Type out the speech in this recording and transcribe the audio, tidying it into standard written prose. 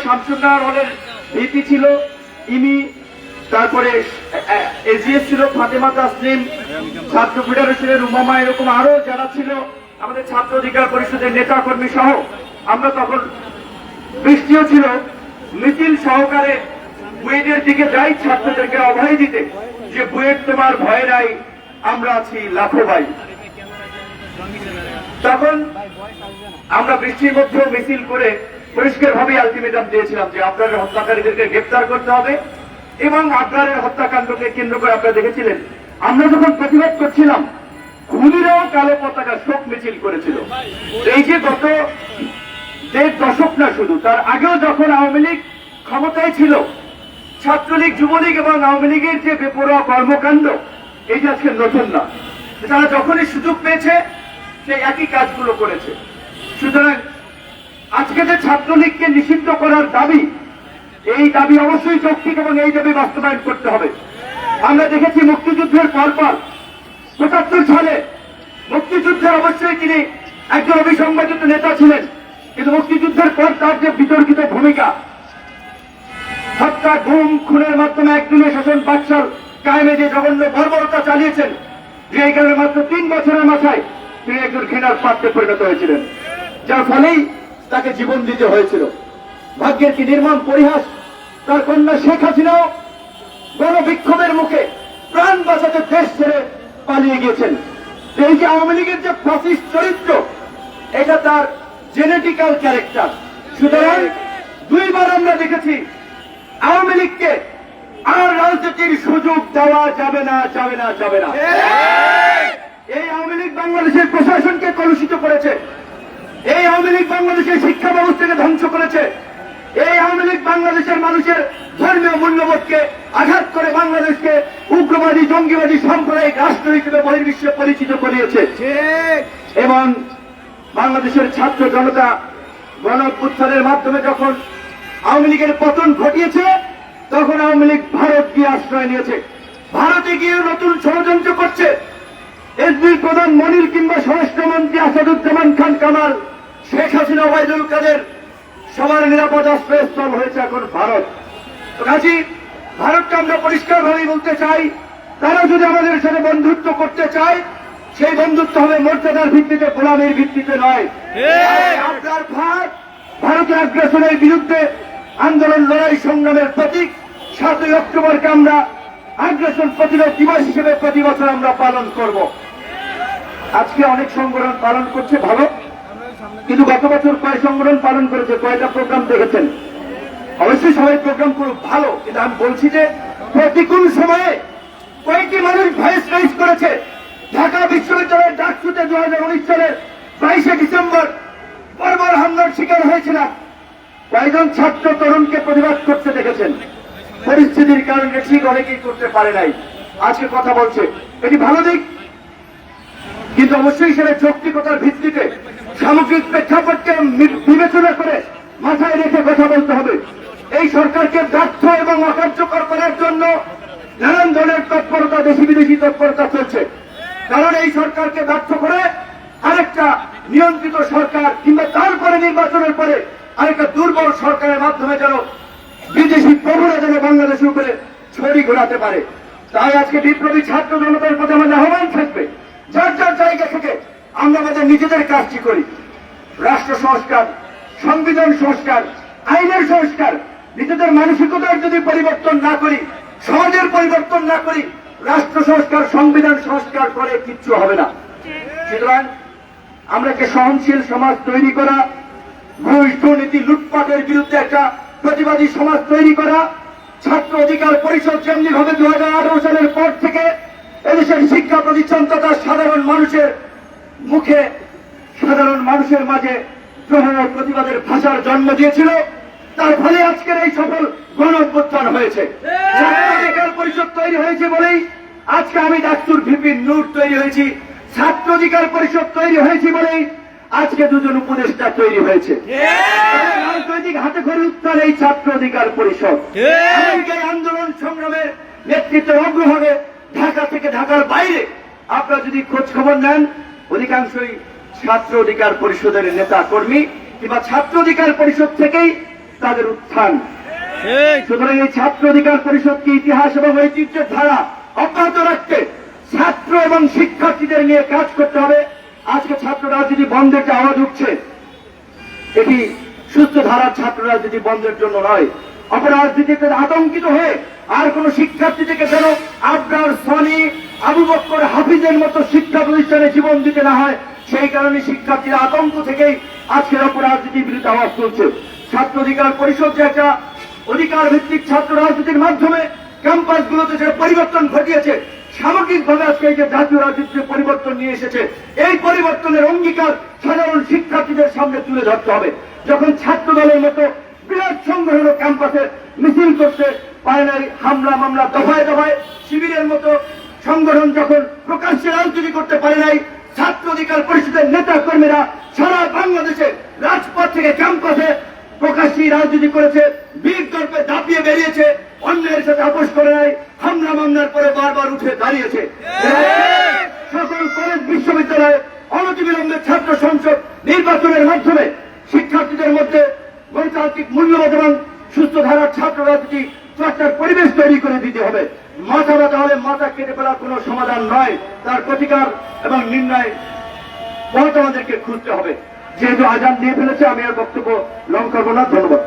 শামসুন্নাহর হলের ভিপি ছিল ইমি, তারপরে এজিএস ছিল ফাতেমা তাসলিম, ছাত্র ফেডারেশনের উমামা, এরকম আরো যারা ছিল আমাদের ছাত্র অধিকার পরিষদের নেতা কর্মী সহ। আমরা তখন বৃষ্টিও ছিল, মিছিল সহকারে বুয়েটের দিকে যাই ছাত্রদেরকে অভয় দিতে যে বুয়েট তোমার ভয় নাই, আমরা আছি লাখো ভাই। তখন আমরা বৃষ্টির মধ্যেও মিছিল করে পরিষ্কার ভাবে আলটিমেটাম দিয়েছিলাম যে আপনার হত্যাকারীদেরকে গ্রেপ্তার করতে হবে এবং আপনার হত্যাকাণ্ডকে কেন্দ্র করে আপনারা দেখেছিলেন আমরা যখন প্রতিবাদ করছিলাম খুনিরাও কালো পতাকা শোক মিছিল করেছিল। এই যে গত 1.5 দশক না, শুধু তার আগেও যখন আওয়ামী লীগ ক্ষমতায় ছিল, ছাত্রলীগ, যুবলীগ এবং আওয়ামী লীগের যে বেপরোয়া কর্মকাণ্ড, এই যে আজকে নতুন না, তারা যখনই সুযোগ পেয়েছে সেই একই কাজগুলো করেছে। সুতরাং আজকে যে ছাত্রলীগকে নিষিদ্ধ করার দাবি, এই দাবি অবশ্যই যৌক্তিক এবং এই দাবি বাস্তবায়ন করতে হবে। আমরা দেখেছি মুক্তিযুদ্ধের পরপর ৭৫ সালে মুক্তিযুদ্ধের অবশ্যই তিনি একজন অবিসংবাদিত নেতা ছিলেন, কিন্তু মুক্তিযুদ্ধের পর তার যে বিতর্কিত ভূমিকা, হত্যা, গুম, খুনের মাধ্যমে একদিনের শাসন বাকশাল কায়েমে যে জঘন্য বর্বরতা চালিয়েছেন, যে এই কারণে মাত্র 3 বছরের মাথায় তিনি একজন ঘৃণার পাত্রে পরিণত হয়েছিলেন, যার ফলেই তাকে জীবন দিতে হয়েছিল। ভাগ্যের কি নির্মম পরিহাস, তার কন্যা শেখ হাসিনাও গণবিক্ষোভের মুখে প্রাণ বাঁচাতে দেশ ছেড়ে পালিয়ে গিয়েছেন। এই যে আওয়ামী লীগের যে ফ্যাসিস্ট চরিত্র, এটা তার জেনেটিক্যাল ক্যারেক্টার। সুতরাং 2 বার আমরা দেখেছি আওয়ামী লীগকে আর রাজনীতির সুযোগ দেওয়া যাবে না, যাবে না, যাবে না। এই আওয়ামী লীগ বাংলাদেশের প্রশাসনকে কলুষিত করেছে, এই আওয়ামী লীগ বাংলাদেশের শিক্ষা ব্যবস্থাকে ধ্বংস করেছে, এই আওয়ামী লীগ বাংলাদেশের মানুষের ধর্মীয় মূল্যবোধকে আঘাত করে বাংলাদেশকে উগ্রবাদী, জঙ্গিবাদী, সাম্প্রদায়িক রাষ্ট্র হিসেবে বহির্বিশ্বে পরিচিত করিয়েছে। এবং বাংলাদেশের ছাত্র জনতা গণ অভ্যুত্থানের মাধ্যমে যখন আওয়ামী লীগের পতন ঘটিয়েছে, তখন আওয়ামী লীগ ভারত গিয়ে আশ্রয় নিয়েছে, ভারতে গিয়ে নতুন ষড়যন্ত্র করছে। এসবির প্রধান মনির কিংবা স্বরাষ্ট্রমন্ত্রী আসাদুজ্জামান খান কামাল, শেখ হাসিনা, ওবায়দুল কাদের, সবার নিরাপদ আশ্রয়স্থল হয়েছে এখন ভারত। কাজী ভারতকে আমরা পরিষ্কারভাবেই বলতে চাই, তারা যদি আমাদের সাথে বন্ধুত্ব করতে চায়, সেই বন্ধুত্ব হবে মর্যাদার ভিত্তিতে, গোলামীর ভিত্তিতে নয়। আপনার ভারতের আগ্রাসনের বিরুদ্ধে আন্দোলন, লড়াই, সংগ্রামের প্রতীক 7ই অক্টোবরকে আমরা আগ্রাসন প্রতিরোধ দিবস হিসেবে প্রতি বছর আমরা পালন করব। আজকে অনেক সংগঠন পালন করছে, ভালো, কিন্তু গত বছর কয় সংগঠন পালন করেছে, কয়টা প্রোগ্রাম দেখেছেন? অবশ্যই সবাই প্রোগ্রাম করুক, ভালো, কিন্তু আমি বলছি যে প্রতিকূল সময়ে কয়েকটি মানুষ ভয়েস রাইজ করেছে। ঢাকা বিশ্ববিদ্যালয়ের ডাকসুতে 2019 সালের 22শে ডিসেম্বর বর্বর হামলার শিকার হয়েছিলাম। কয়েকজন ছাত্র তরুণকে প্রতিবাদ করতে দেখেছেন, পরিস্থিতির কারণে ঠিক অনেকেই করতে পারে নাই, আজকে কথা বলছে, এটি ভালো দিক, কিন্তু অবশ্যই সেটা যৌক্তিকতার ভিত্তিতে সামগ্রিক প্রেক্ষাপটকে বিবেচনা করে মাথায় রেখে কথা বলতে হবে। এই সরকারকে ব্যর্থ এবং অকার্যকর করার জন্য নানান ধরনের তৎপরতা, দেশি বিদেশি তৎপরতা চলছে। কারণ এই সরকারকে ব্যর্থ করে আরেকটা নিয়ন্ত্রিত সরকার কিংবা তারপরে নির্বাচনের পরে আরেকটা দুর্বল সরকারের মাধ্যমে যেন বিদেশি প্রভুরা যেন বাংলাদেশের উপরে ছড়ি ঘোরাতে পারে। তাই আজকে বিপ্লবী ছাত্র জনতার প্রতি আমাদের আহ্বান থাকবে, যার যার জায়গা থেকে আমরা আমাদের নিজেদের কাজটি করি। রাষ্ট্র সংস্কার, সংবিধান সংস্কার, আইনের সংস্কার, নিজেদের মানসিকতার যদি পরিবর্তন না করি, সমাজের পরিবর্তন না করি, রাষ্ট্র সংস্কার, সংবিধান সংস্কার করে কিচ্ছু হবে না। সুতরাং আমরা কে সহনশীল সমাজ তৈরি করা, ঘুষ, দুর্নীতি, লুটপাটের বিরুদ্ধে একটা প্রতিবাদী সমাজ তৈরি করা, ছাত্র অধিকার পরিষদ যেমনি ভাবে 2018 সালের পর থেকে এদেশের শিক্ষা প্রতিষ্ঠান তথা সাধারণ মানুষের মুখে, সাধারণ মানুষের মাঝে প্রতিবাদের ভাষার জন্ম দিয়েছিল, তার ফলে আজকের এই সফল গণ অভ্যুত্থান হয়েছে। ছাত্র অধিকার পরিষদ তৈরি হয়েছে বলেই আজকে আমি ডাক্তার ভিপি নূর তৈরি হয়েছি, ছাত্র অধিকার পরিষদ তৈরি হয়েছে বলেই আজকে 2 জন উপদেষ্টা তৈরি হয়েছে। রাজনৈতিক হাতে খড়ি উত্থান এই ছাত্র অধিকার পরিষদ। এই আন্দোলন সংগ্রামের নেতৃত্বের অগ্রভাগে ঢাকা থেকে ঢাকার বাইরে আপনারা যদি খোঁজ খবর নেন, অধিকাংশই ছাত্র অধিকার পরিষদের নেতা কর্মী কিংবা ছাত্র অধিকার পরিষদ থেকেই তাদের উত্থান। সুতরাং এই ছাত্র অধিকার পরিষদকে ইতিহাস এবং ঐতিহ্যের ধারা অব্যাহত রাখতে ছাত্র এবং শিক্ষার্থীদের নিয়ে কাজ করতে হবে। আজকে ছাত্র রাজনীতি বন্ধের যে আওয়াজ উঠছে, এটি সুস্থ ধারার ছাত্র রাজনীতি বন্ধের জন্য নয়, অপরাজনীতিতে আতঙ্কিত হয়ে আর কোন শিক্ষার্থী থেকে যেন আবরার, সনি, আবু বকর, হাফিজের মতো শিক্ষা প্রতিষ্ঠানে জীবন দিতে না হয়, সেই কারণে শিক্ষার্থীরা আতঙ্ক থেকেই আজকের অপরাজনীতির বিরুদ্ধে আওয়াজ তুলছে। ছাত্র অধিকার পরিষদ যে একটা অধিকার ভিত্তিক ছাত্র রাজনীতির মাধ্যমে ক্যাম্পাসগুলোতে যে পরিবর্তন ঘটিয়েছে, সামগ্রিকভাবে আজকে এই যে জাতীয় রাজনীতিতে পরিবর্তন নিয়ে এসেছে, এই পরিবর্তনের অঙ্গীকার সাধারণ শিক্ষার্থীদের সামনে তুলে ধরতে হবে। যখন ছাত্র দলের মতো বিরাট সংগঠন ক্যাম্পাসে মিছিল করতে পারে নাই, হামলা মামলা দফায় দফায় শিবিরের মতো সংগঠন যখন প্রকাশ্যে রাজনীতি করতে পারে নাই, ছাত্র অধিকার পরিষদের নেতা কর্মীরা সারা বাংলাদেশে রাজপথ থেকে ক্যাম্পাসে প্রকাশ্যে রাজনীতি করেছে, বীর দর্পে দাপিয়ে বেরিয়েছে, অন্যের সাথে আপোষ করে নাই, হামলা মামলার পরে বারবার উঠে দাঁড়িয়েছে। সকল কলেজ, বিশ্ববিদ্যালয়ে অনতিবিলম্বে ছাত্র সংসদ নির্বাচনের মাধ্যমে শিক্ষার্থীদের মধ্যে গণতান্ত্রিক মূল্যবোধ এবং সুস্থ ধারার ছাত্র রাজনীতি চর্চার পরিবেশ তৈরি করে দিতে হবে। মাথা ব্যথা হলে মাথা কেটে ফেলার কোন সমাধান নয়, তার প্রতিকার এবং নির্ণয় পথ আমাদেরকে খুঁজতে হবে। যেহেতু আজান দিয়ে ফেলেছে, আমি আর বক্তব্য লং করবো না। ধন্যবাদ।